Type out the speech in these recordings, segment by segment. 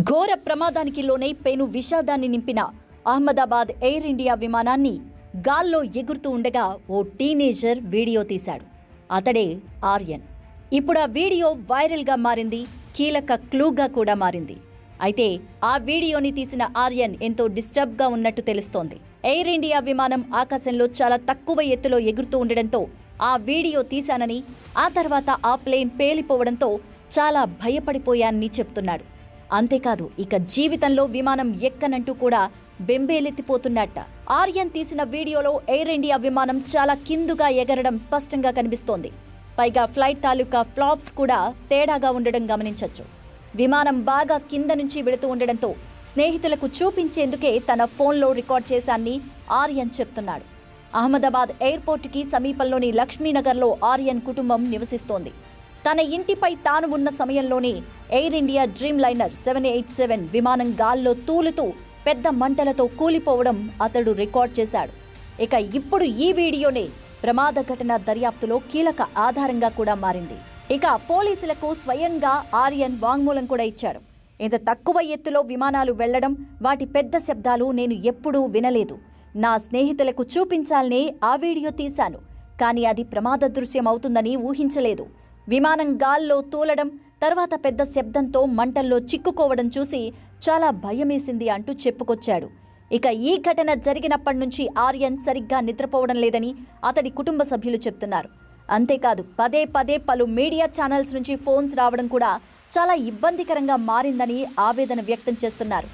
ఘోర ప్రమాదానికి లోనై పెను విషాదాన్ని నింపిన అహ్మదాబాద్ ఎయిర్ ఇండియా విమానాన్ని గాల్లో ఎగురుతూ ఉండగా ఓ టీనేజర్ వీడియో తీశాడు. అతడే ఆర్యన్. ఇప్పుడు ఆ వీడియో వైరల్గా మారింది, కీలక క్లూగా కూడా మారింది. అయితే ఆ వీడియోని తీసిన ఆర్యన్ ఎంతో డిస్టర్బ్గా ఉన్నట్టు తెలుస్తోంది. ఎయిర్ ఇండియా విమానం ఆకాశంలో చాలా తక్కువ ఎత్తులో ఎగురుతూ ఉండడంతో ఆ వీడియో తీశానని, ఆ తర్వాత ఆ ప్లేన్ పేలిపోవడంతో చాలా భయపడిపోయానని చెప్తున్నాడు. అంతేకాదు, ఇక జీవితంలో విమానం ఎక్కనంటూ కూడా బెంబేలెత్తిపోతున్నట్ట. ఆర్యన్ తీసిన వీడియోలో ఎయిర్ ఇండియా విమానం చాలా కిందుగా ఎగరడం స్పష్టంగా కనిపిస్తోంది. పైగా ఫ్లైట్ తాలూకా ఫ్లాప్స్ కూడా తేడాగా ఉండడం గమనించొచ్చు. విమానం బాగా కింద నుంచి వెళుతూ ఉండడంతో స్నేహితులకు చూపించేందుకే తన ఫోన్లో రికార్డ్ చేశానని ఆర్యన్ చెప్తున్నాడు. అహ్మదాబాద్ ఎయిర్పోర్టుకి సమీపంలోని లక్ష్మీనగర్లో ఆర్యన్ కుటుంబం నివసిస్తోంది. తన ఇంటిపై తాను ఉన్న సమయంలోనే ఎయిర్ ఇండియా డ్రీమ్ లైనర్ 787 విమానం గాల్లో తూలుతూ పెద్ద మంటలతో కూలిపోవడం అతడు రికార్డ్ చేశాడు. ఇక ఇప్పుడు ఈ వీడియోనే ప్రమాద ఘటన దర్యాప్తులో కీలక ఆధారంగా కూడా మారింది. ఇక పోలీసులకు స్వయంగా ఆర్యన్ వాంగ్మూలం కూడా ఇచ్చాడు. ఇంత తక్కువ ఎత్తులో విమానాలు వెళ్లడం, వాటి పెద్ద శబ్దాలు నేను ఎప్పుడూ వినలేదు. నా స్నేహితులకు చూపించాలనే ఆ వీడియో తీశాను, కానీ అది ప్రమాద దృశ్యం అవుతుందని ఊహించలేదు. విమానం గాల్లో తూలడం, తర్వాత పెద్ద శబ్దంతో మంటల్లో చిక్కుకోవడం చూసి చాలా భయమేసింది అంటూ చెప్పుకొచ్చాడు. ఇక ఈ ఘటన జరిగినప్పటి నుంచి ఆర్యన్ సరిగ్గా నిద్రపోవడం లేదని అతడి కుటుంబ సభ్యులు చెప్తున్నారు. అంతేకాదు, పదే పదే పలు మీడియా ఛానల్స్ నుంచి ఫోన్స్ రావడం కూడా చాలా ఇబ్బందికరంగా మారిందని ఆవేదన వ్యక్తం చేస్తున్నారు.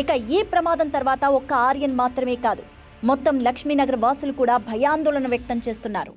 ఇక ఈ ప్రమాదం తర్వాత ఒక్క ఆర్యన్ మాత్రమే కాదు, మొత్తం లక్ష్మీనగర్ వాసులు కూడా భయాందోళన వ్యక్తం చేస్తున్నారు.